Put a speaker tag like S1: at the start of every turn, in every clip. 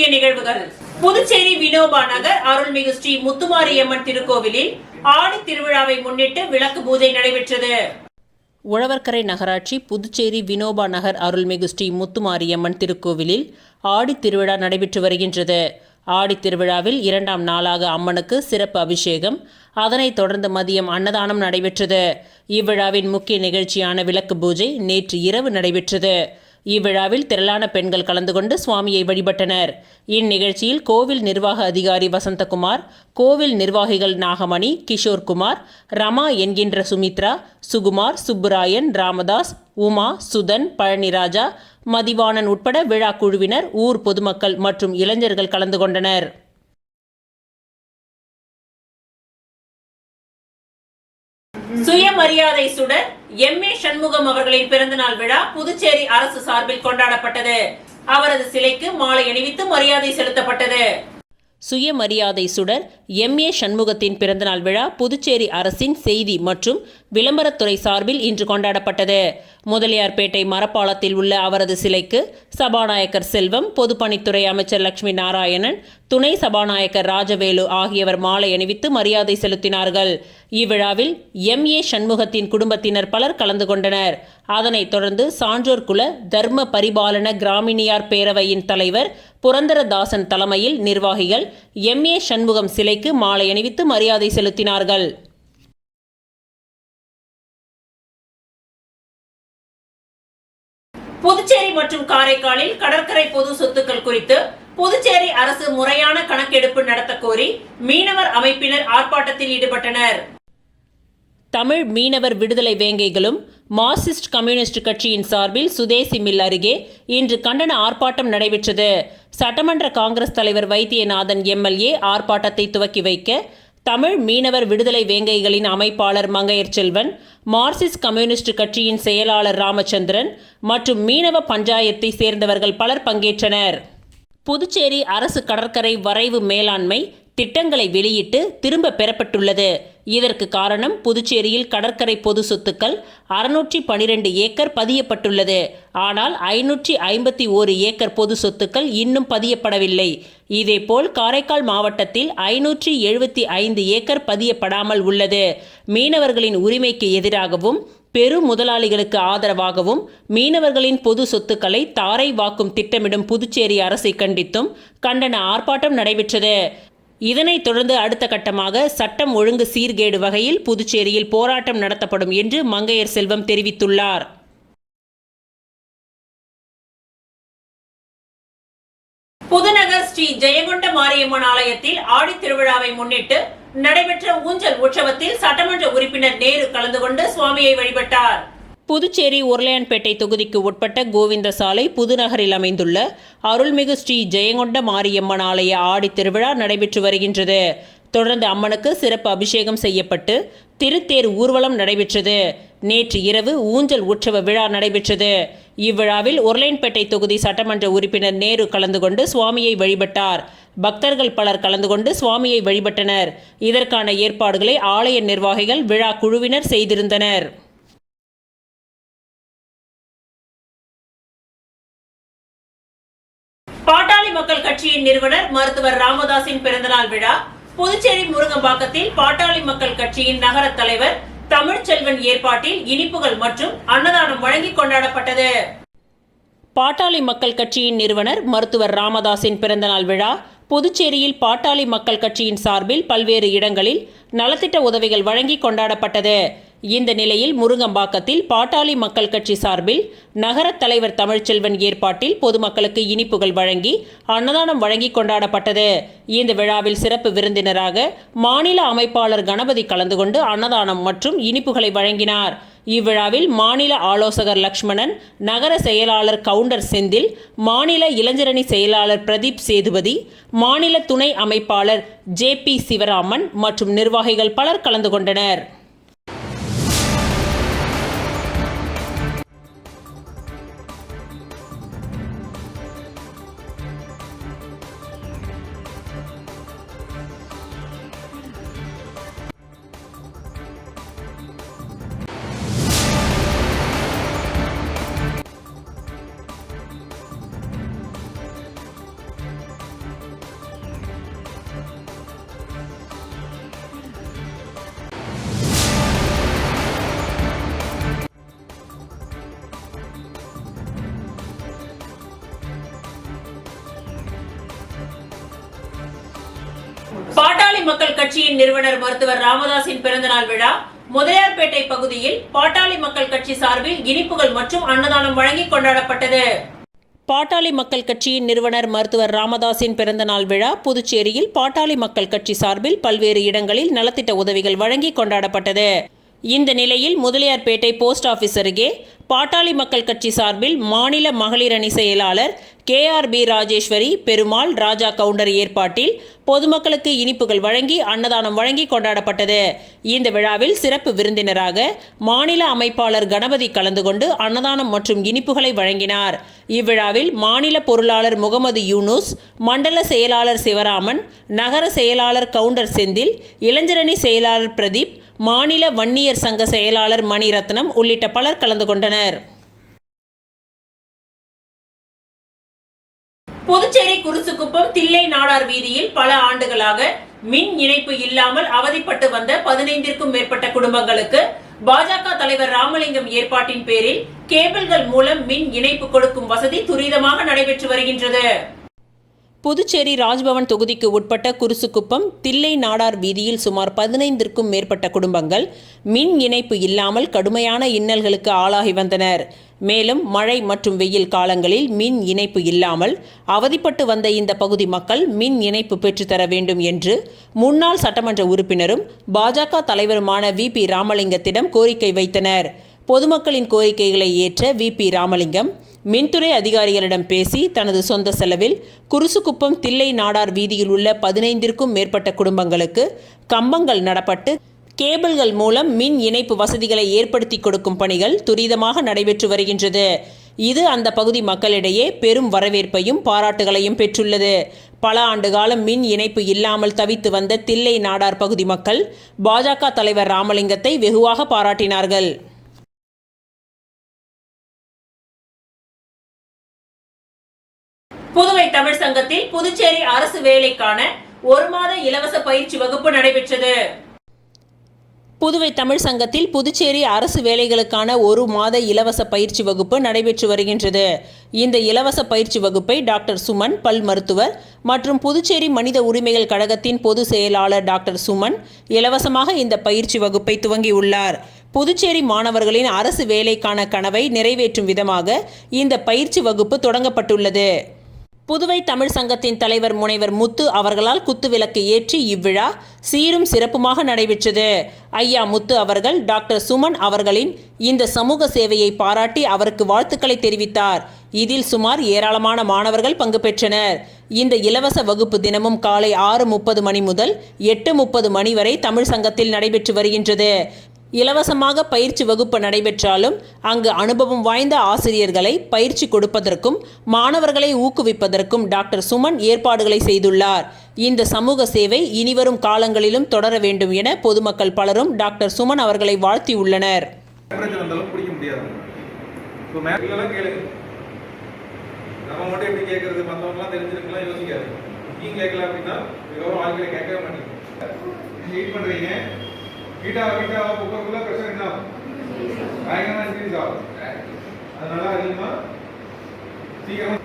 S1: முக்கிய நிகழ்வுகள். புதுச்சேரி வினோபா நகர் அருள்மிகு ஸ்ரீ முத்துமாரியம்மன் திருக்கோவிலில் ஆடி திருவிழாவை முன்னிட்டு விளக்கு பூஜை நடைபெற்றது.
S2: உழவர்கரை நகராட்சி புதுச்சேரி வினோபா நகர் அருள்மிகு ஸ்ரீ முத்துமாரியம்மன் திருக்கோவிலில் ஆடி திருவிழா நடைபெற்று வருகின்றது. ஆடி திருவிழாவில் 2ஆம் நாளாக அம்மனுக்கு சிறப்பு அபிஷேகம், அதனைத் தொடர்ந்து மதியம் அன்னதானம் நடைபெற்றது. இவ்விழாவின் முக்கிய நிகழ்ச்சியான விளக்கு பூஜை நேற்று இரவு நடைபெற்றது. இவ்விழாவில் திரளான பெண்கள் கலந்து கொண்டு சுவாமியை வழிபட்டனர். இந்நிகழ்ச்சியில் கோவில் நிர்வாக அதிகாரி வசந்தகுமார், கோவில் நிர்வாகிகள் நாகமணி, கிஷோர்குமார், ரமா என்கின்ற சுமித்ரா, சுகுமார், சுப்புராயன், ராமதாஸ், உமா, சுதன், பழனிராஜா, மதிவாணன் உட்பட விழா குழுவினர், ஊர் பொதுமக்கள் மற்றும் இளைஞர்கள் கலந்து கொண்டனர்.
S1: சுயமரியாதை சுடர் எம்.ஏ. சண்முகம் அவர்களின் பிறந்தநாள் விழா புதுச்சேரி அரசு சார்பில் கொண்டாடப்பட்டது. அவரது சிலைக்கு மாலை அணிவித்து மரியாதை செலுத்தப்பட்டது.
S2: சுயமரியாதை சுடர் எம்.ஏ. சண்முகத்தின் பிறந்தநாள் விழா புதுச்சேரி அரசின் செய்தி மற்றும் விளம்பரத்துறை சார்பில் இன்று கொண்டாடப்பட்டது. முதலியார்பேட்டை மரப்பாலத்தில் உள்ள அவரது சிலைக்கு சபாநாயகர் செல்வம், பொதுப்பணித்துறை அமைச்சர் லட்சுமி நாராயணன், துணை சபாநாயகர் ராஜவேலு ஆகியவர் மாலை அணிவித்து மரியாதை செலுத்தினார்கள். இவ்விழாவில் எம்.ஏ. சண்முகத்தின் குடும்பத்தினர் பலர் கலந்து கொண்டனர். அதனைத் தொடர்ந்து சான்றோர் குல தர்ம பரிபாலன கிராமிணியார் பேரவையின் தலைவர் புரந்தரதாசன் தலைமையில் நிர்வாகிகள் எம்.ஏ. சண்முகம் சிலைக்கு மாலை அணிவித்து மரியாதை செலுத்தினார்கள்.
S1: புதுச்சேரி மற்றும் காரைக்காலில் கடற்கரை பொது சொத்துக்கள் குறித்து புதுச்சேரி அரசு முறையான கணக்கெடுப்பு நடத்த கோரி மீனவர் அமைப்பினர் ஆர்ப்பாட்டத்தில் ஈடுபட்டனர்.
S2: தமிழ் மீனவர் விடுதலை வேங்கைகளும் மார்க்சிஸ்ட் கம்யூனிஸ்ட் கட்சியின் சார்பில் சுதேசி மில் அருகே இன்று கண்டன ஆர்ப்பாட்டம் நடைபெற்றது. சட்டமன்ற காங்கிரஸ் தலைவர் வைத்தியநாதன் எம்எல்ஏ ஆர்ப்பாட்டத்தை துவக்கி வைக்க தமிழ் மீனவர் விடுதலை வேங்கைகளின் அமைப்பாளர் மங்கையர் செல்வன், மார்க்சிஸ்ட் கம்யூனிஸ்ட் கட்சியின் செயலாளர் ராமச்சந்திரன் மற்றும் மீனவ பஞ்சாயத்தை சேர்ந்தவர்கள் பலர் பங்கேற்றனர். புதுச்சேரி அரசு கடற்கரை வரைவு மேலாண்மை திட்டங்களை வெளியிட்டு திரும்ப பெறப்பட்டுள்ளது. இதற்கு காரணம் புதுச்சேரியில் கடற்கரை பொது சொத்துக்கள் 612 ஏக்கர் பதியப்பட்டுள்ளது. ஆனால் 551 ஏக்கர் பொது சொத்துக்கள் இன்னும் பதியப்படவில்லை. இதேபோல் காரைக்கால் மாவட்டத்தில் 575 ஏக்கர் பதியப்படாமல் உள்ளது. மீனவர்களின் உரிமைக்கு எதிராகவும் பெரு முதலாளிகளுக்கு ஆதரவாகவும் மீனவர்களின் பொது சொத்துக்களை தாரை வாக்கும் திட்டமிடும் புதுச்சேரி அரசை கண்டித்தும் கண்டன ஆர்ப்பாட்டம் நடைபெற்றது. இதனைத் தொடர்ந்து அடுத்த கட்டமாக சட்டம் ஒழுங்கு சீர்கேடு வகையில் புதுச்சேரியில் போராட்டம் நடத்தப்படும் என்று மங்கையர் செல்வம் தெரிவித்துள்ளார்.
S1: புதுநகர் ஸ்ரீ ஜெயங்கொண்ட மாரியம்மன் ஆலயத்தில் ஆடி திருவிழாவை முன்னிட்டு நடைபெற்ற ஊஞ்சல் உற்சவத்தில் சட்டமன்ற உறுப்பினர் நேரு கலந்து கொண்டு சுவாமியை வழிபட்டார்.
S2: புதுச்சேரி உருளையான்பேட்டை தொகுதிக்கு உட்பட்ட கோவிந்த சாலை புதுநகரில் அமைந்துள்ள அருள்மிகு ஸ்ரீ ஜெயங்கொண்ட மாரியம்மன் ஆலய ஆடி திருவிழா நடைபெற்று வருகின்றது. தொடர்ந்து அம்மனுக்கு சிறப்பு அபிஷேகம் செய்யப்பட்டு திருத்தேர் ஊர்வலம் நடைபெற்றது. நேற்று இரவு ஊஞ்சல் உற்சவ விழா நடைபெற்றது. இவ்விழாவில் உருளையான்பேட்டை தொகுதி சட்டமன்ற உறுப்பினர் நேரு கலந்து கொண்டு சுவாமியை வழிபட்டார். பக்தர்கள் பலர் கலந்து கொண்டு சுவாமியை வழிபட்டனர். இதற்கான ஏற்பாடுகளை ஆலய நிர்வாகிகள், விழா குழுவினர் செய்திருந்தனர்.
S1: பாட்டாளி மக்கள் கட்சியின் நிறுவனர் மருத்துவர் ராமதாஸின் பிறந்தநாள் விழா புதுச்சேரி முருங்கம்பாக்கத்தில் பாட்டாளி மக்கள் கட்சியின் நகர தலைவர் தமிழ்ச்செல்வன் ஏற்பாட்டில் இனிப்புகள் மற்றும் அன்னதானம் வழங்கி கொண்டாடப்பட்டது.
S2: பாட்டாளி மக்கள் கட்சியின் நிறுவனர் மருத்துவர் ராமதாஸின் பிறந்தநாள் விழா புதுச்சேரியில் பாட்டாளி மக்கள் கட்சியின் சார்பில் பல்வேறு இடங்களில் நலத்திட்ட உதவிகள் வழங்கி கொண்டாடப்பட்டது. இந்த நிலையில் முருங்கம்பாக்கத்தில் பாட்டாளி மக்கள் கட்சி சார்பில் நகர தலைவர் தமிழ்ச்செல்வன் ஏற்பாட்டில் பொதுமக்களுக்கு இனிப்புகள் வழங்கி அன்னதானம் வழங்கி கொண்டாடப்பட்டது. இந்த விழாவில் சிறப்பு விருந்தினராக மாநில அமைப்பாளர் கணபதி கலந்து கொண்டு அன்னதானம் மற்றும் இனிப்புகளை வழங்கினார். இவ்விழாவில் மாநில ஆலோசகர் லக்ஷ்மணன், நகர செயலாளர் கவுண்டர் செந்தில், மாநில இளைஞரணி செயலாளர் பிரதீப் சேதுபதி, மாநில துணை அமைப்பாளர் ஜே.பி. சிவராமன் மற்றும் நிர்வாகிகள் பலர் கலந்து கொண்டனர்.
S1: மக்கள் கட்சியின் நிறுவனர் மருத்துவர் ராமதாசின் பிறந்தநாள் விழா முதலியார்பேட்டை பகுதியில் பாட்டாளி மக்கள் கட்சி சார்பில் இனிப்புகள் மற்றும் அன்னதானம் வழங்கி கொண்டாடப்பட்டது.
S2: பாட்டாளி மக்கள் கட்சியின் நிறுவனர் மருத்துவர் ராமதாசின் பிறந்தநாள் விழா புதுச்சேரியில் பாட்டாளி மக்கள் கட்சி சார்பில் பல்வேறு இடங்களில் நலத்திட்ட உதவிகள் வழங்கி கொண்டாடப்பட்டது. இந்த நிலையில் முதலியார்பேட்டை போஸ்ட் ஆபீஸ் அருகே பாட்டாளி மக்கள் கட்சி சார்பில் மாநில மகளிர் அணி செயலாளர் KRB ராஜேஸ்வரி, பெருமாள், ராஜா கவுண்டர் ஏற்பாட்டில் பொதுமக்களுக்கு இனிப்புகள் வழங்கி அன்னதானம் வழங்கி கொண்டாடப்பட்டது. இந்த விழாவில் சிறப்பு விருந்தினராக மாநில அமைப்பாளர் கணபதி கலந்து கொண்டு அன்னதானம் மற்றும் இனிப்புகளை வழங்கினார். இவ்விழாவில் மாநில பொருளாளர் முகமது யூனூஸ், மண்டல செயலாளர் சிவராமன், நகர செயலாளர் கவுண்டர் செந்தில், இளைஞரணி செயலாளர் பிரதீப், மாநில வன்னியர் சங்க செயலாளர் மணிரத்னம் உள்ளிட்ட பலர் கலந்து கொண்டனர்.
S1: புதுச்சேரி குருசுக்குப்பம் தில்லை நாடார் வீதியில் பல ஆண்டுகளாக மின் இணைப்பு இல்லாமல் அவதிப்பட்டு வந்த 15க்கும் மேற்பட்ட குடும்பங்களுக்கு பாஜக தலைவர் ராமலிங்கம் ஏற்பாட்டின் பேரில் கேபிள்கள் மூலம் மின் இணைப்பு கொடுக்கும் வசதி துரிதமாக நடைபெற்று வருகின்றது.
S2: புதுச்சேரி ராஜ்பவன் தொகுதிக்கு உட்பட்ட குருசுக்குப்பம் தில்லை நாடார் வீதியில் சுமார் 15க்கும் மேற்பட்ட குடும்பங்கள் மின் இணைப்பு இல்லாமல் கடுமையான இன்னல்களுக்கு ஆளாகி வந்தனர். மேலும் மழை மற்றும் வெயில் காலங்களில் மின் இணைப்பு இல்லாமல் அவதிப்பட்டு வந்த இந்த பகுதி மக்கள் மின் இணைப்பு பெற்றுத்தர வேண்டும் என்று முன்னாள் சட்டமன்ற உறுப்பினரும் பாஜக தலைவருமான VP ராமலிங்கத்திடம் கோரிக்கை வைத்தனர். பொதுமக்களின் கோரிக்கைகளை ஏற்ற VP ராமலிங்கம் மின்துறை அதிகாரிகளிடம் பேசி தனது சொந்த செலவில் குருசுக்குப்பம் தில்லை நாடார் வீதியில் உள்ள 15க்கும் மேற்பட்ட குடும்பங்களுக்கு கம்பங்கள் நடப்பட்டு கேபிள்கள் மூலம் மின் இணைப்பு வசதிகளை ஏற்படுத்தி கொடுக்கும் பணிகள் துரிதமாக நடைபெற்று வருகின்றது. இது அந்த பகுதி மக்களிடையே பெரும் வரவேற்பையும் பாராட்டுகளையும் பெற்றுள்ளது. பல ஆண்டு காலம் மின் இணைப்பு இல்லாமல் தவித்து வந்த தில்லை நாடார் பகுதி மக்கள் பாஜக தலைவர் ராமலிங்கத்தை வெகுவாக பாராட்டினார்கள்.
S1: புதுவை தமிழ் சங்கத்தில் புதுச்சேரி அரசு வேலைக்கான 1 மாத இலவச பயிற்சி வகுப்பு நடைபெற்றது.
S2: புதுவை தமிழ் சங்கத்தில் புதுச்சேரி அரசு வேலைகளுக்கான 1 மாத இலவச பயிற்சி வகுப்பு நடைபெற்று வருகின்றது. இந்த இலவச பயிற்சி வகுப்பை டாக்டர் சுமன், பல் மருத்துவர் மற்றும் புதுச்சேரி மனித உரிமைகள் கழகத்தின் பொதுச் செயலாளர் டாக்டர் சுமன் இலவசமாக இந்த பயிற்சி வகுப்பை துவங்கியுள்ளார். புதுச்சேரி மாணவர்களின் அரசு வேலைக்கான கனவை நிறைவேற்றும் விதமாக இந்த பயிற்சி வகுப்பு தொடங்கப்பட்டுள்ளது. புதுவை தமிழ் சங்கத்தின் தலைவர் முனைவர் முத்து அவர்களால் குத்துவிளக்கு ஏற்றி இவ்விழா சீரும் சிறப்புமாக நடைபெற்றது. ஐயா முத்து அவர்கள் டாக்டர் சுமன் அவர்களின் இந்த சமூக சேவையை பாராட்டி அவருக்கு வாழ்த்துக்களை தெரிவித்தார். இதில் சுமார் ஏராளமான மாணவர்கள் பங்கு பெற்றனர். இந்த இலவச வகுப்பு தினமும் காலை 6:30 மணி முதல் 8:30 மணி வரை தமிழ் சங்கத்தில் நடைபெற்று வருகின்றது. இலவசமாக பயிற்சி வகுப்பு நடைபெற்றாலும் அங்கு அனுபவம் வாய்ந்த ஆசிரியர்களை பயிற்சி கொடுப்பதற்கும் மாணவர்களை ஊக்குவிப்பதற்கும் டாக்டர் சுமன் ஏற்பாடுகளை செய்துள்ளார். இந்த சமூக சேவை இனிவரும் காலங்களிலும் தொடர வேண்டும் என பொதுமக்கள் பலரும் டாக்டர் சுமன் அவர்களை வாழ்த்தியுள்ளனர்.
S3: வீட்டா குக்கருக்குள்ள ப்ரெஷர் என்ன ஆகும்? பயங்கரமாக இன்க்ரீஸ் ஆகும். அதனால அதிகமாக சீக்கிரம்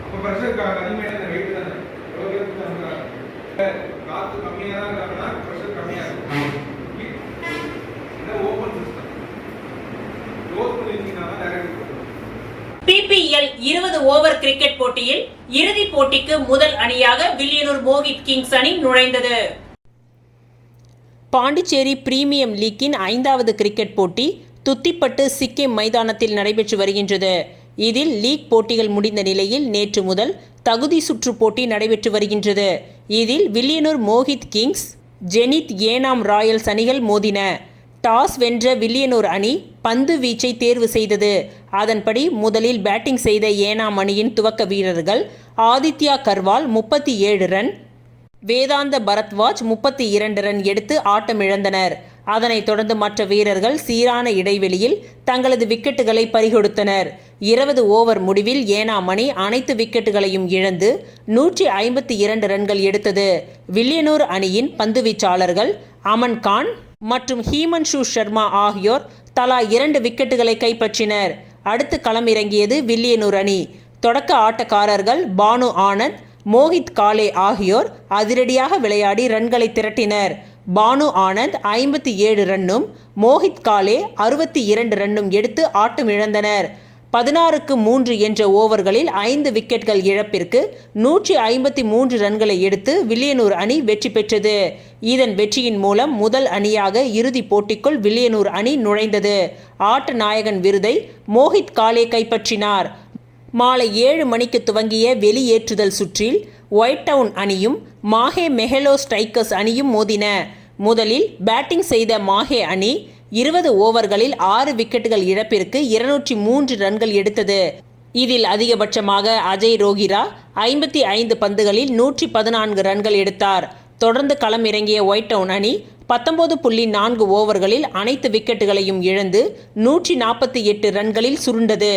S3: அப்போ ப்ரெஷர் அதிகமாக என்ன வெயிட் தானே எவ்வளோ பேருக்கு தான் காற்று கம்மியாக தான் இருக்காங்கன்னா ப்ரெஷர் கம்மியாக இருக்கும். ஓப்பன் சிஸ்டம் க்ளோஸ் பண்ணிருந்தீங்கன்னா டைரக்ட்
S1: PPL 20 ஓவர் கிரிக்கெட் போட்டியில் இறுதிப் போட்டிக்கு முதல் அணியாக வில்லியனூர் மோகித் கிங்ஸ் அணி நுழைந்தது.
S2: பாண்டிச்சேரி பிரீமியம் லீக்கின் 5வது கிரிக்கெட் போட்டி துத்திப்பட்டு சிக்கிம் மைதானத்தில் நடைபெற்று வருகின்றது. இதில் லீக் போட்டிகள் முடிந்த நிலையில் நேற்று முதல் தகுதி சுற்று போட்டி நடைபெற்று வருகின்றது. இதில் Villianur Mohit Kings, zenith Yanam Royals அணிகள் மோதின. டாஸ் வென்ற வில்லியனூர் அணி பந்து வீச்சை தேர்வு செய்தது. அதன்படி முதலில் பேட்டிங் செய்த ஏனாம் அணியின் துவக்க வீரர்கள் ஆதித்யா கர்வால் 37 ரன், வேதாந்த பரத்வாஜ் 32 ரன் எடுத்து ஆட்டமிழந்தனர். அதனைத் தொடர்ந்து மற்ற வீரர்கள் சீரான இடைவெளியில் தங்களது விக்கெட்டுகளை பறிகொடுத்தனர். 20 ஓவர் முடிவில் ஏனாம் அணி அனைத்து விக்கெட்டுகளையும் இழந்து 152 ரன்கள் எடுத்தது. வில்லியனூர் அணியின் பந்துவீச்சாளர்கள் அமன் கான் மற்றும் ஹீமன்ஷு சர்மா ஆகியோர் தலா 2 விக்கெட்டுகளை கைப்பற்றினர். அடுத்து களமிறங்கியது வில்லியனூர் அணி. தொடக்க ஆட்டக்காரர்கள் பானு ஆனந்த், மோஹித் காலே ஆகியோர் அதிரடியாக விளையாடி ரன்களை திரட்டினர். பானு ஆனந்த் 57 ரன்னும் மோஹித் காலே 62 ரன்னும் எடுத்து ஆட்டம் இழந்தனர். 16க்கு 3 என்ற ஓவர்களில் 5 விக்கெட்கள் இழப்பிற்கு 153 ரன்களை எடுத்து வில்லியனூர் அணி வெற்றி பெற்றது. இதன் வெற்றியின் மூலம் முதல் அணியாக இறுதிப் போட்டிக்குள் வில்லியனூர் அணி நுழைந்தது. ஆட்ட நாயகன் விருதை மோஹித் காலே கைப்பற்றினார். மாலை 7 மணிக்கு துவங்கிய வெளியேற்றுதல் சுற்றில் ஒயிட் டவுன் அணியும் மாஹே மெஹலோ ஸ்ட்ரைக்கர்ஸ் அணியும் மோதின. முதலில் பேட்டிங் செய்த மாஹே அணி 20 ஓவர்களில் 6 விக்கெட்டுகள் இழப்பிற்கு 203 ரன்கள் எடுத்தது. இதில் அதிகபட்சமாக அஜய் ரோஹிரா 55 பந்துகளில் 114 ரன்கள் எடுத்தார். தொடர்ந்து களம் இறங்கிய ஒயிட் டவுன் அணி 19.4 ஓவர்களில் அனைத்து விக்கெட்டுகளையும் இழந்து 148 ரன்களில் சுருண்டது.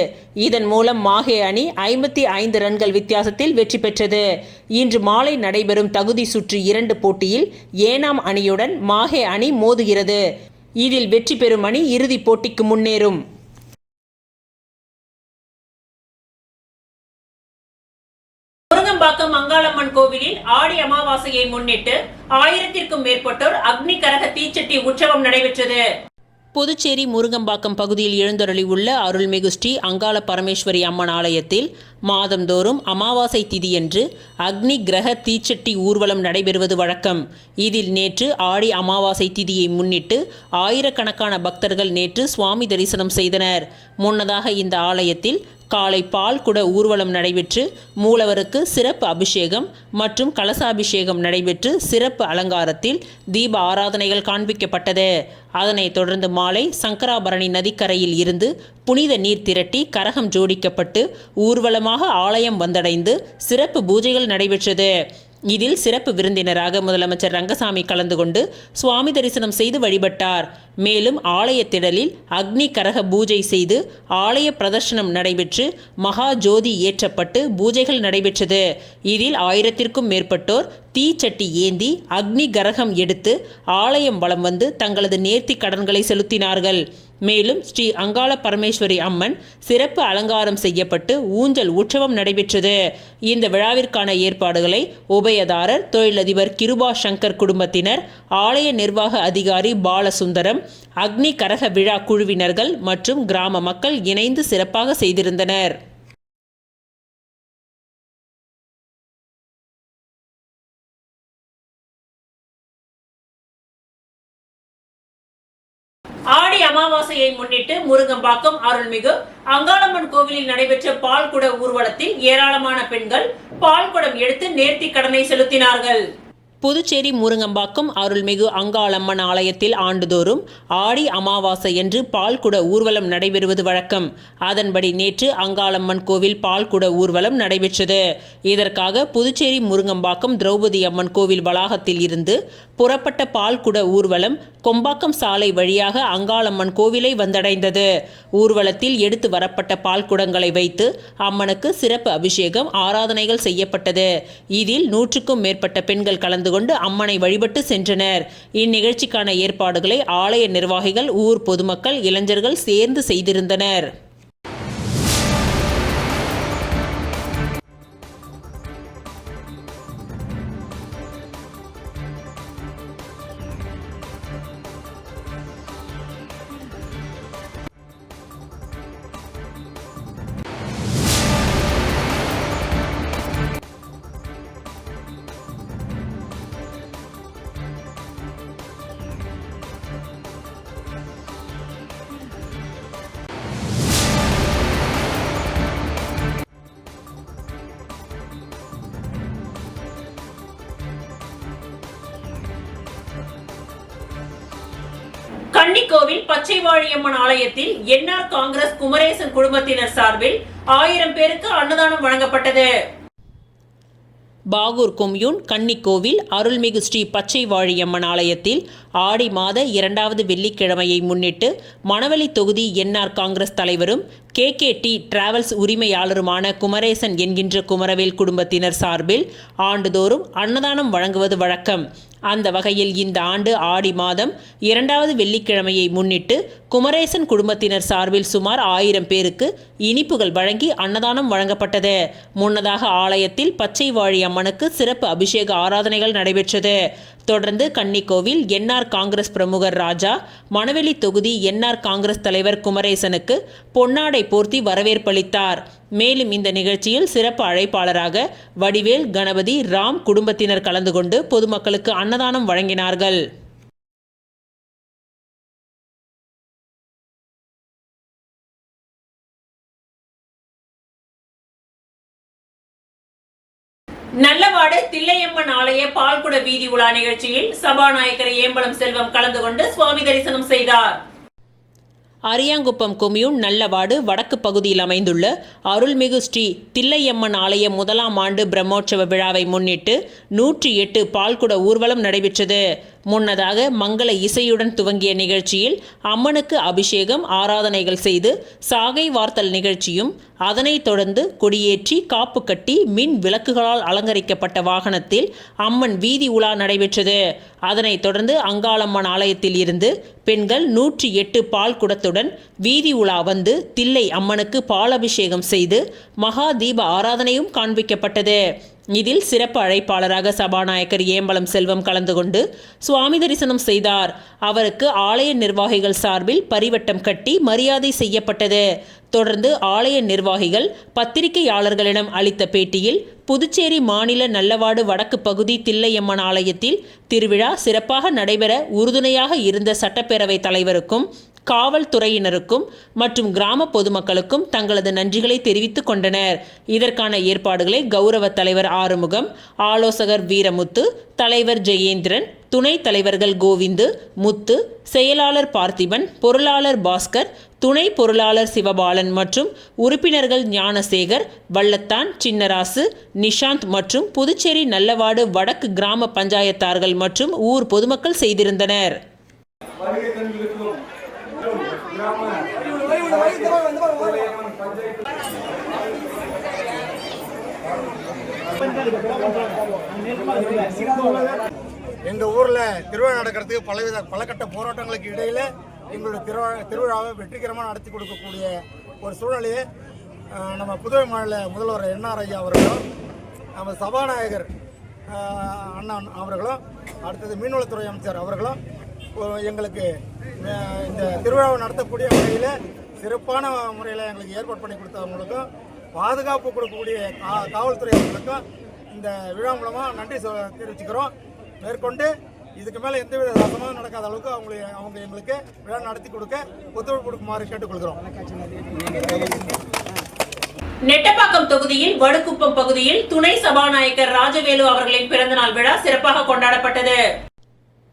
S2: இதன் மூலம் மாஹே அணி 55 ரன்கள் வித்தியாசத்தில் வெற்றி பெற்றது. இன்று மாலை நடைபெறும் தகுதி சுற்று 2 போட்டியில் ஏனாம் அணியுடன் மாஹே அணி மோதுகிறது. இதில் வெற்றி பெறும் அணி இறுதிப் போட்டிக்கு முன்னேறும்.
S1: முருங்கம்பாக்கம் அங்காளம்மன் கோவிலில் ஆடி அமாவாசையை முன்னிட்டு 1000க்கும் மேற்பட்டோர் அக்னி கரக தீச்சட்டி உற்சவம் நடைபெற்றது.
S2: புதுச்சேரி முருங்கம்பாக்கம் பகுதியில் எழுந்தருளி உள்ள அருள்மிகு ஸ்ரீ அங்காள பரமேஸ்வரி அம்மன் ஆலயத்தில் மாதந்தோறும் அமாவாசை திதியன்று அக்னி கிரக தீச்சட்டி ஊர்வலம் நடைபெறுவது வழக்கம். இதில் நேற்று ஆடி அமாவாசை திதியை முன்னிட்டு ஆயிரக்கணக்கான பக்தர்கள் நேற்று சுவாமி தரிசனம் செய்தனர். முன்னதாக இந்த ஆலயத்தில் காலை பால் குட ஊர்வலம் நடைபெற்று மூலவருக்கு சிறப்பு அபிஷேகம் மற்றும் கலசாபிஷேகம் நடைபெற்று சிறப்பு அலங்காரத்தில் தீப ஆராதனைகள் காண்பிக்கப்பட்டது. அதனைத் தொடர்ந்து மாலை சங்கராபரணி நதிக்கரையில் இருந்து புனித நீர் திரட்டி கரகம் ஜோடிக்கப்பட்டு ஊர்வலமாக ஆலயம் வந்தடைந்து சிறப்பு பூஜைகள் நடைபெற்றது. இதில் சிறப்பு விருந்தினராக முதலமைச்சர் ரங்கசாமி கலந்து கொண்டு சுவாமி தரிசனம் செய்து வழிபட்டார். மேலும் ஆலய திடலில் அக்னி கரக பூஜை செய்து ஆலய பிரதர்ஷனம் நடைபெற்று மகா ஜோதி ஏற்றப்பட்டு பூஜைகள் நடைபெற்றது. இதில் 1000க்கும் மேற்பட்டோர் தீச்சட்டி ஏந்தி அக்னி கரகம் எடுத்து ஆலயம் வலம் வந்து தங்களது நேர்த்தி கடன்களை செலுத்தினார்கள். மேலும் ஸ்ரீ அங்காள பரமேஸ்வரி அம்மன் சிறப்பு அலங்காரம் செய்யப்பட்டு ஊஞ்சல் உற்சவம் நடைபெற்றது. இந்த விழாவிற்கான ஏற்பாடுகளை உபயதாரர் தொழிலதிபர் கிருபா சங்கர் குடும்பத்தினர், ஆலய நிர்வாக அதிகாரி பாலசுந்தரம், அக்னி கரக விழா குழுவினர்கள் மற்றும் கிராம மக்கள் இணைந்து சிறப்பாக செய்திருந்தனர்.
S1: ஆடி அமாவாசையை முன்னிட்டு முருங்கம்பாக்கம் அருள்மிகு அங்காளம்மன் கோவிலில் நடைபெற்ற பால்குட ஊர்வலத்தில் ஏராளமான பெண்கள் பால்குடம் எடுத்து நேர்த்தி கடனை செலுத்தினார்கள்.
S2: புதுச்சேரி முருங்கம்பாக்கம் அருள்மிகு அங்காளம்மன் ஆலயத்தில் ஆண்டுதோறும் ஆடி அமாவாசையன்று பால்குட ஊர்வலம் நடைபெறுவது வழக்கம். அதன்படி நேற்று அங்காளம்மன் கோவில் பால்குட ஊர்வலம் நடைபெற்றது. இதற்காக புதுச்சேரி முருங்கம்பாக்கம் திரௌபதி அம்மன் கோவில் வளாகத்தில் இருந்து புறப்பட்ட பால்குட ஊர்வலம் கொம்பாக்கம் சாலை வழியாக அங்காளம்மன் கோவிலை வந்தடைந்தது. ஊர்வலத்தில் எடுத்து வரப்பட்ட பால்குடங்களை வைத்து அம்மனுக்கு சிறப்பு அபிஷேகம் ஆராதனைகள் செய்யப்பட்டது. இதில் 100க்கும் மேற்பட்ட பெண்கள் கலந்து கொண்டு அம்மனை வழிபட்டு சென்றனர். இந்நிகழ்ச்சிக்கான ஏற்பாடுகளை ஆலய நிர்வாகிகள், ஊர் பொதுமக்கள், இளைஞர்கள் சேர்ந்து செய்திருந்தனர்.
S1: கன்னிக்கோவில் பச்சைவாழியம்மன் ஆலயத்தில் என்ஆர் காங்கிரஸ் குமரேசன் குடும்பத்தினர் சார்பில் 1000 பேருக்கு அன்னதானம் வழங்கப்பட்டது.
S2: பாகூர் கொம்யூன் கன்னிக்கோவில் அருள்மிகு ஸ்ரீ பச்சைவாழியம்மன் ஆலயத்தில் ஆடி மாத 2வது வெள்ளிக்கிழமையை முன்னிட்டு மணவெளி தொகுதி என்ஆர் காங்கிரஸ் தலைவரும் KKT டிராவல்ஸ் உரிமையாளருமான குமரேசன் என்கின்ற குமரவேல் குடும்பத்தினர் சார்பில் ஆண்டுதோறும் அன்னதானம் வழங்குவது வழக்கம். அந்த வகையில் இந்த ஆண்டு ஆடி மாதம் 2வது வெள்ளிக்கிழமையை முன்னிட்டு குமரேசன் குடும்பத்தினர் சார்பில் சுமார் 1000 பேருக்கு இனிப்புகள் வழங்கி அன்னதானம் வழங்கப்பட்டது. முன்னதாக ஆலயத்தில் பச்சை வாழி அம்மனுக்கு சிறப்பு அபிஷேக ஆராதனைகள் நடைபெற்றது. தொடர்ந்து கன்னிக்கோவில் என்ஆர் காங்கிரஸ் பிரமுகர் ராஜா, மணவெளி தொகுதி என்ஆர் காங்கிரஸ் தலைவர் குமரேசனுக்கு பொன்னாடை போர்த்தி வரவேற்பளித்தார். மேலும் இந்த நிகழ்ச்சியில் சிறப்பு அழைப்பாளராக வடிவேல், கணபதி, ராம் குடும்பத்தினர் கலந்து கொண்டு பொதுமக்களுக்கு அன்னதானம் வழங்கினார்கள்.
S1: நல்லவாடு தில்லையம்மன் ஆலய பால்குட வீதி உலா நிகழ்ச்சியில் சபாநாயகர் ஏம்பலம் செல்வம் கலந்து கொண்டு சுவாமி தரிசனம் செய்தார்.
S2: அரியாங்குப்பம் கொம்யூன் நல்லவாடு வடக்கு பகுதியில் அமைந்துள்ள அருள்மிகு ஸ்ரீ தில்லையம்மன் ஆலய 1ஆம் ஆண்டு பிரம்மோற்சவ விழாவை முன்னிட்டு 108 பால்குட ஊர்வலம் நடைபெற்றது. முன்னதாக மங்கள இசையுடன் துவங்கிய நிகழ்ச்சியில் அம்மனுக்கு அபிஷேகம், ஆராதனைகள் செய்து சாகை வார்த்தல் நிகழ்ச்சியும், அதனைத் தொடர்ந்து கொடியேற்றி காப்பு கட்டி மின் விளக்குகளால் அலங்கரிக்கப்பட்ட வாகனத்தில் அம்மன் வீதி உலா நடைபெற்றது. அதனைத் தொடர்ந்து அங்காளம்மன் ஆலயத்தில் இருந்து பெண்கள் 108 பால் குடத்துடன் வீதி உலா வந்து தில்லை அம்மனுக்கு பாலபிஷேகம் செய்து மகா தீப ஆராதனையும் காண்பிக்கப்பட்டது. இதில் சிறப்பு அழைப்பாளராக சபாநாயகர் ஏம்பலம் செல்வம் கலந்து கொண்டு சுவாமி தரிசனம் செய்தார். அவருக்கு ஆலய நிர்வாகிகள் சார்பில் பரிவட்டம் கட்டி மரியாதை செய்யப்பட்டது. தொடர்ந்து ஆலய நிர்வாகிகள் பத்திரிகையாளர்களிடம் அளித்த பேட்டியில் புதுச்சேரி மாநில நல்லவாடு வடக்கு பகுதி தில்லையம்மன் ஆலயத்தில் திருவிழா சிறப்பாக நடைபெற உறுதுணையாக இருந்த சட்டப்பேரவை தலைவருக்கும், காவல்துறையினருக்கும் மற்றும் கிராம பொதுமக்களுக்கும் தங்களது நன்றிகளை தெரிவித்துக் கொண்டனர். இதற்கான ஏற்பாடுகளை கௌரவ தலைவர் ஆறுமுகம், ஆலோசகர் வீரமுத்து, தலைவர் ஜெயேந்திரன், துணைத் தலைவர்கள் கோவிந்து, முத்து, செயலாளர் பார்த்திபன், பொருளாளர் பாஸ்கர், துணை பொருளாளர் சிவபாலன் மற்றும் உறுப்பினர்கள் ஞானசேகர், வள்ளத்தான், சின்னராசு, நிஷாந்த் மற்றும் புதுச்சேரி நல்லவாடு வடக்கு கிராம பஞ்சாயத்தார்கள் மற்றும் ஊர் பொதுமக்கள் செய்திருந்தனர்.
S4: எங்க ஊர்ல திருவிழா நடக்கிறதுக்கு பல கட்ட போராட்டங்களுக்கு இடையில எங்களுடைய திருவிழாவை வெற்றிகரமாக நடத்தி கொடுக்கக்கூடிய ஒரு சூழ்நிலையை நம்ம புதுவை மாநில முதல்வர் என்ஆர் ஐயா அவர்களும், நம்ம சபாநாயகர் அண்ணா அவர்களும், அடுத்தது மீன்வளத்துறை அமைச்சர் அவர்களும் எங்களுக்கு இந்த திருவிழாவை நடத்தக்கூடிய வகையில் சிறப்பான முறையில் எங்களுக்கு ஏற்பாடு பண்ணி கொடுத்தவங்களுக்கும், பாதுகாப்பு கொடுக்கக்கூடிய காவல்துறை அவர்களுக்கும் இந்த விழா மூலமாக நன்றி தெரிவிச்சுக்கிறோம். மேற்கொண்டு இதுக்கு மேலே எந்தவித சத்தமும் நடக்காத அளவுக்கு அவங்க எங்களுக்கு விழா நடத்தி கொடுக்க ஒத்துழைப்பு கொடுக்குமாறு கேட்டுக்கொள்கிறோம்.
S1: நெட்டப்பாக்கம் தொகுதியில் வடுக்குப்பம் பகுதியில் துணை சபாநாயகர் ராஜவேலு அவர்களின் பிறந்தநாள் விழா சிறப்பாக கொண்டாடப்பட்டது.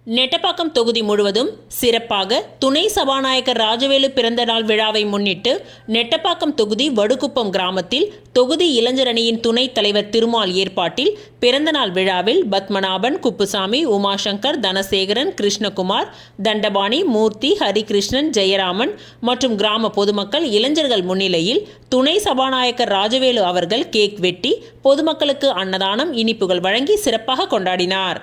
S2: நெட்டப்பாக்கம் தொகுதி முழுவதும் சிறப்பாக துணை சபாநாயகர் ராஜவேலு பிறந்த நாள் விழாவை முன்னிட்டு நெட்டப்பாக்கம் தொகுதி வடுகுப்பம் கிராமத்தில் தொகுதி இளைஞர் அணியின் துணைத் தலைவர் திருமால் ஏற்பாட்டில் பிறந்தநாள் விழாவில் பத்மநாபன், குப்புசாமி, உமாசங்கர், தனசேகரன், கிருஷ்ணகுமார், தண்டபாணி, மூர்த்தி, ஹரிகிருஷ்ணன், ஜெயராமன் மற்றும் கிராம பொதுமக்கள், இளைஞர்கள் முன்னிலையில் துணை சபாநாயகர் ராஜவேலு அவர்கள் கேக் வெட்டி பொதுமக்களுக்கு அன்னதானம், இனிப்புகள் வழங்கி சிறப்பாக கொண்டாடினார்.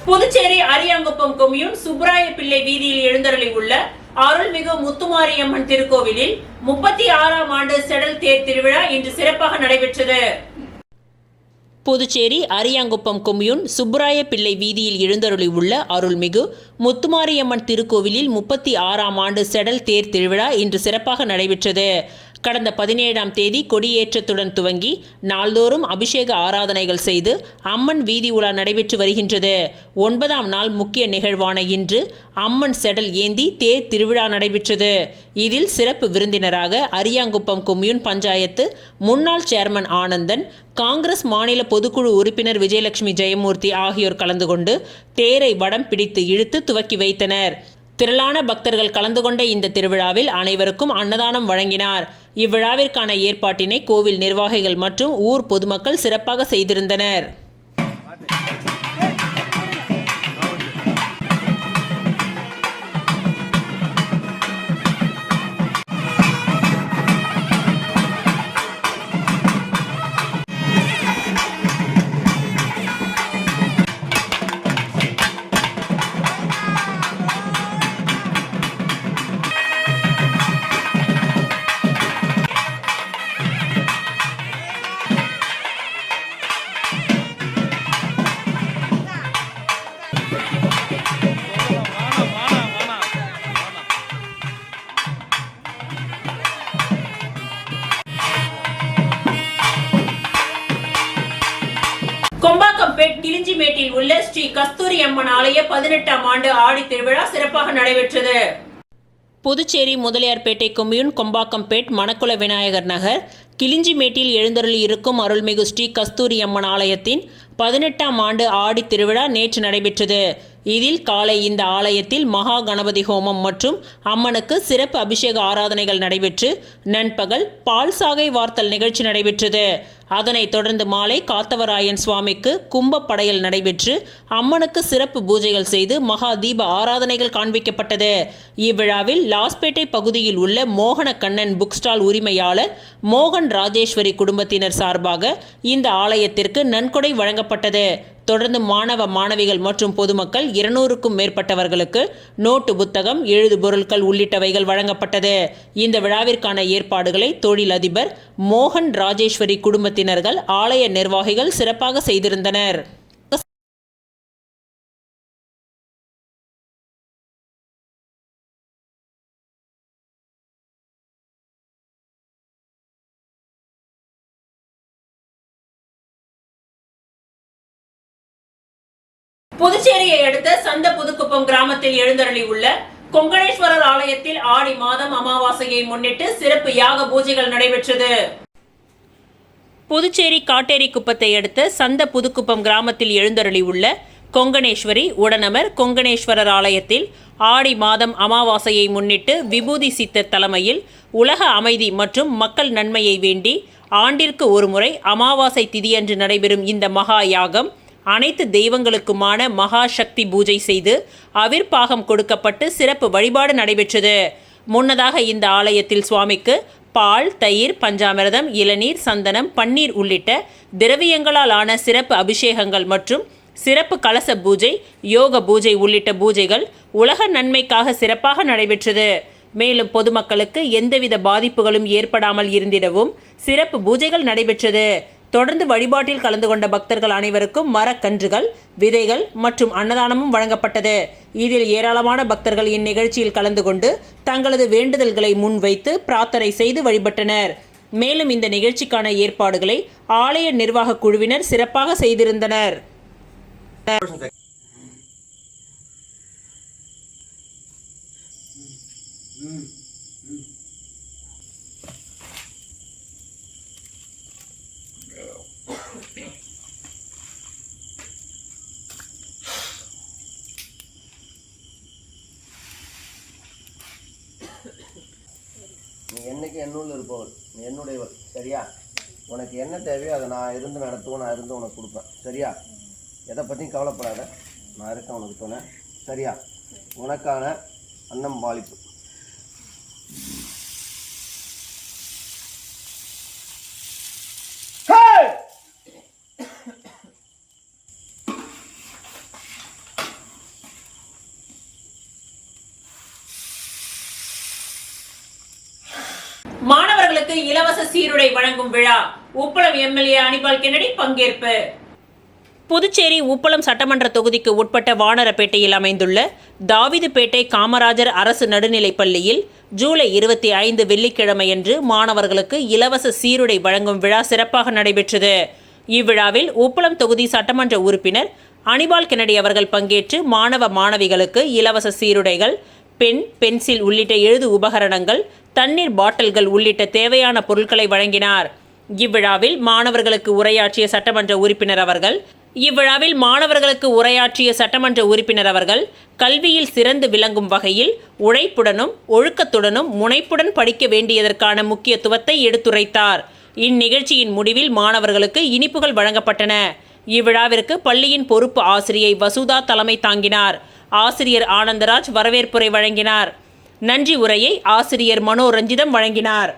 S1: புதுச்சேரி அரியாங்குப்பம் கொம்யூன் சுப்ராய பிள்ளை வீதியில் எழுந்தருளி உள்ள அருள்மிகு முத்துமாரியம்மன் திருக்கோவிலில் 36ஆம் ஆண்டு செடல் தேர் திருவிழா இன்று சிறப்பாக நடைபெற்றது.
S2: புதுச்சேரி அரியாங்குப்பம் கொம்யூன் சுப்ராய பிள்ளை வீதியில் எழுந்தருளி உள்ள அருள்மிகு முத்துமாரியம்மன் திருக்கோவிலில் 36ஆம் ஆண்டு செடல் தேர் திருவிழா இன்று சிறப்பாக நடைபெற்றது. கடந்த 17ஆம் தேதி கொடியேற்றத்துடன் துவங்கி நாள்தோறும் அபிஷேக ஆராதனைகள் செய்து அம்மன் வீதி உலா நடைபெற்று வருகின்றது. 9ஆம் நாள் முக்கிய நிகழ்வான இன்று அம்மன் செடல் ஏந்தி தேர் திருவிழா நடைபெற்றது. இதில் சிறப்பு விருந்தினராக அரியாங்குப்பம் கொம்யூன் பஞ்சாயத்து முன்னாள் சேர்மன் ஆனந்தன், காங்கிரஸ் மாநில பொதுக்குழு உறுப்பினர் விஜயலட்சுமி ஜெயமூர்த்தி ஆகியோர் கலந்து கொண்டு தேரை வடம் பிடித்து இழுத்து துவக்கி வைத்தனர். திரளான பக்தர்கள் கலந்து கொண்ட இந்த திருவிழாவில் அனைவருக்கும் அன்னதானம் வழங்கினார். இவ்விழாவிற்கான ஏற்பாட்டினை கோவில் நிர்வாகிகள் மற்றும் ஊர் பொதுமக்கள் சிறப்பாக செய்திருந்தனர்.
S1: கொம்பாக்கம்பேட் கிளிஞ்சிமேட்டில் உள்ள ஸ்ரீ கஸ்தூரி அம்மன் ஆலய 18ஆம் ஆண்டு ஆடி திருவிழா சிறப்பாக நடைபெற்றது.
S2: புதுச்சேரி முதலியார்பேட்டை கொம்யூன் கொம்பாக்கம்பேட் மணக்குள விநாயகர் நகர் கிளிஞ்சிமேட்டில் எழுந்தருளி இருக்கும் அருள்மிகு ஸ்ரீ கஸ்தூரி அம்மன் ஆலயத்தின் 18ஆம் ஆண்டு ஆடி திருவிழா நேற்று நடைபெற்றது. இதில் காலை இந்த ஆலயத்தில் மகா கணபதி ஹோமம் மற்றும் அம்மனுக்கு சிறப்பு அபிஷேக ஆராதனைகள் நடைபெற்று நண்பகல் பால் சாகை வார்த்தல் நிகழ்ச்சி நடைபெற்றது. அதனைத் தொடர்ந்து மாலை காத்தவராயன் சுவாமிக்கு கும்ப படையல் நடைபெற்று அம்மனுக்கு சிறப்பு பூஜைகள் செய்து மகா தீப ஆராதனைகள் காண்பிக்கப்பட்டது. இவ்விழாவில் லாஸ்பேட்டை பகுதியில் உள்ள மோகன கண்ணன் புக் ஸ்டால் உரிமையாளர் மோகன் ராஜேஸ்வரி குடும்பத்தினர் சார்பாக இந்த ஆலயத்திற்கு நன்கொடை வழங்கப்பட்டது. தொடர்ந்து மாணவ மாணவிகள் மற்றும் பொதுமக்கள் 200க்கும் மேற்பட்டவர்களுக்கு நோட்டு புத்தகம், எழுது பொருட்கள் உள்ளிட்டவைகள் வழங்கப்பட்டது. இந்த விழாவிற்கான ஏற்பாடுகளை தொழிலதிபர் மோகன் ராஜேஸ்வரி குடும்பத்தினர்கள், ஆலய நிர்வாகிகள் சிறப்பாக செய்திருந்தனர்.
S1: புதுச்சேரியை அடுத்த சந்த புதுக்குப்பம் கிராமத்தில் எழுந்தருளி உள்ள கொங்கணேஸ்வரர் ஆலயத்தில் ஆடி மாதம் அமாவாசையை முன்னிட்டு சிறப்பு யாக பூஜைகள் நடைபெற்றது.
S2: புதுச்சேரி காட்டேரி குப்பத்தை அடுத்த சந்த புதுக்குப்பம் கிராமத்தில் எழுந்தருளி உள்ள கொங்கணேஸ்வரி உடனமர் கொங்கணேஸ்வரர் ஆலயத்தில் ஆடி மாதம் அமாவாசையை முன்னிட்டு விபூதி சித்தர் தலைமையில் உலக அமைதி மற்றும் மக்கள் நன்மையை வேண்டி ஆண்டிற்கு ஒருமுறை அமாவாசை திதியன்று நடைபெறும் இந்த மகா யாகம் அனைத்து தெய்வங்களுக்குமான மகா சக்தி பூஜை செய்து அவிர்பாகம் கொடுக்கப்பட்டு சிறப்பு வழிபாடு நடைபெற்றது. முன்னதாக இந்த ஆலயத்தில் சுவாமிக்கு பால், தயிர், பஞ்சாமிர்தம், இளநீர், சந்தனம், பன்னீர் உள்ளிட்ட திரவியங்களால் ஆன சிறப்பு அபிஷேகங்கள் மற்றும் சிறப்பு கலச பூஜை, யோக பூஜை உள்ளிட்ட பூஜைகள் உலக நன்மைக்காக சிறப்பாக நடைபெற்றது. மேலும் பொதுமக்களுக்கு எந்தவித பாதிப்புகளும் ஏற்படாமல் இருந்திடவும் சிறப்பு பூஜைகள் நடைபெற்றது. தொடர்ந்து வழிபாட்டில் கலந்து கொண்ட பக்தர்கள் அனைவருக்கும் மரக்கன்றுகள், விதைகள் மற்றும் அன்னதானமும் வழங்கப்பட்டது. இதில் ஏராளமான பக்தர்கள் இந்நிகழ்ச்சியில் கலந்து கொண்டு தங்களது வேண்டுதல்களை முன்வைத்து பிரார்த்தனை செய்து வழிபட்டனர். மேலும் இந்த நிகழ்ச்சிக்கான ஏற்பாடுகளை ஆலய நிர்வாக குழுவினர் சிறப்பாக செய்திருந்தனர்.
S5: நீ என்னைக்கு என்னுள்ள இருப்பவள், நீ என்னுடையவள், சரியா? உனக்கு என்ன தேவையோ அதை நான் இருந்து நடத்துவோம், நான் இருந்து உனக்கு கொடுப்பேன், சரியா? எதை பற்றியும் கவலைப்படாத, நான் இருக்கேன் உனக்கு துணை, சரியா? உனக்கான அன்னம் பாலிப்பு.
S1: மாணவர்களுக்கு இலவச சீருடை வழங்கும் விழா. உப்பளம் எம்எல்ஏ அனிபால் கென்னடி பங்கேற்பு.
S2: புதுச்சேரி உப்பளம் சட்டமன்ற தொகுதிக்கு உட்பட்ட வானரப்பேட்டையில் அமைந்துள்ள தாவிதுப்பேட்டை காமராஜர் அரசு நடுநிலைப் பள்ளியில் ஜூலை 25 வெள்ளிக்கிழமையன்று மாணவர்களுக்கு இலவச சீருடை வழங்கும் விழா சிறப்பாக நடைபெற்றது. இவ்விழாவில் உப்பளம் தொகுதி சட்டமன்ற உறுப்பினர் அனிபால் கென்னடி அவர்கள் பங்கேற்று மாணவ மாணவிகளுக்கு இலவச சீருடைகள், பென், பென்சில் உள்ளிட்ட எழுது உபகரணங்கள், தண்ணீர் பாட்டில்கள் உள்ளிட்ட தேவையான பொருட்களை வழங்கினார். இவ்விழாவில் மாணவர்களுக்கு உரையாற்றிய சட்டமன்ற உறுப்பினர் அவர்கள் கல்வியில் சிறந்து விளங்கும் வகையில் உழைப்புடனும் ஒழுக்கத்துடனும் முனைப்புடன் படிக்க வேண்டியதற்கான முக்கியத்துவத்தை எடுத்துரைத்தார். இந்நிகழ்ச்சியின் முடிவில் மாணவர்களுக்கு இனிப்புகள் வழங்கப்பட்டன. இவ்விழாவிற்கு பள்ளியின் பொறுப்பு ஆசிரியை வசுதா தலைமை தாங்கினார். ஆசிரியர் ஆனந்தராஜ் வரவேற்புரை வழங்கினார். நன்றி உரையை ஆசிரியர் மனோரஞ்சிதம் வழங்கினார்.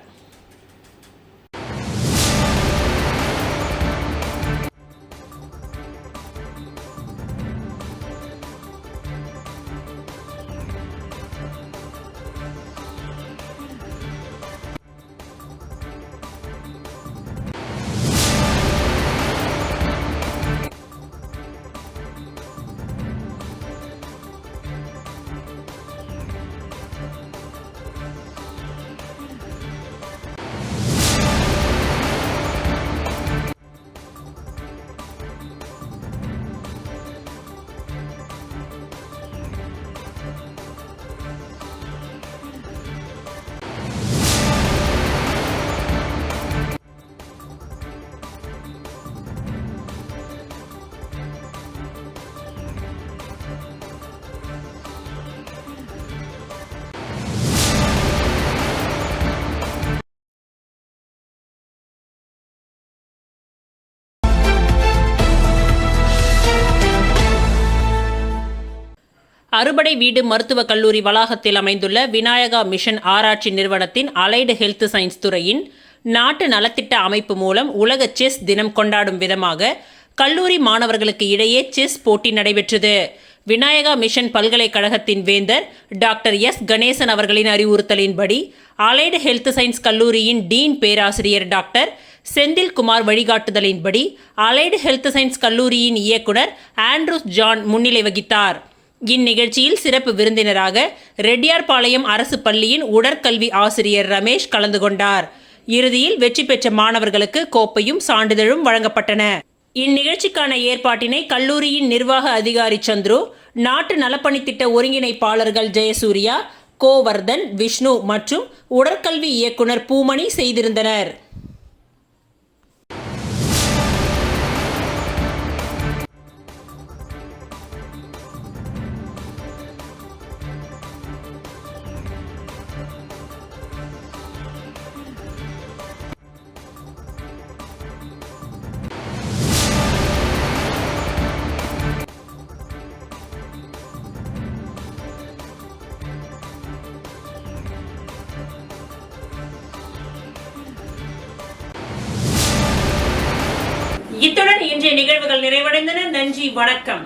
S2: அறுபடை வீடு மருத்துவக் கல்லூரி வளாகத்தில் அமைந்துள்ள விநாயகா மிஷன் ஆராய்ச்சி நிறுவனத்தின் அலைடு ஹெல்த் சயின்ஸ் துறையின் நாட்டு நலத்திட்ட அமைப்பு மூலம் உலக செஸ் தினம் கொண்டாடும் விதமாக கல்லூரி மாணவர்களுக்கு இடையே செஸ் போட்டி நடைபெற்றது. விநாயகா மிஷன் பல்கலைக்கழகத்தின் வேந்தர் டாக்டர் எஸ் கணேசன் அவர்களின் அறிவுறுத்தலின்படி அலைடு ஹெல்த் சயின்ஸ் கல்லூரியின் டீன் பேராசிரியர் டாக்டர் செந்தில்குமார் வழிகாட்டுதலின்படி அலைடு ஹெல்த் சயின்ஸ் கல்லூரியின் இயக்குனர் ஆண்ட்ரூஸ் ஜான் முன்னிலை வகித்தார். இந்நிகழ்ச்சியில் சிறப்பு விருந்தினராக ரெட்டியார்பாளையம் அரசு பள்ளியின் உடற்கல்வி ஆசிரியர் ரமேஷ் கலந்து கொண்டார். இறுதியில் வெற்றி பெற்ற மாணவர்களுக்கு கோப்பையும் சான்றிதழும் வழங்கப்பட்டன. இந்நிகழ்ச்சிக்கான ஏற்பாட்டினை கல்லூரியின் நிர்வாக அதிகாரி சந்துரு, நாட்டு நலப்பணித்திட்ட ஒருங்கிணைப்பாளர்கள் ஜெயசூர்யா, கோவர்தன், விஷ்ணு மற்றும் உடற்கல்வி இயக்குனர் பூமணி செய்திருந்தனர்.
S1: இத்துடன் இன்றைய நிகழ்வுகள் நிறைவடைந்தன. நன்றி, வணக்கம்.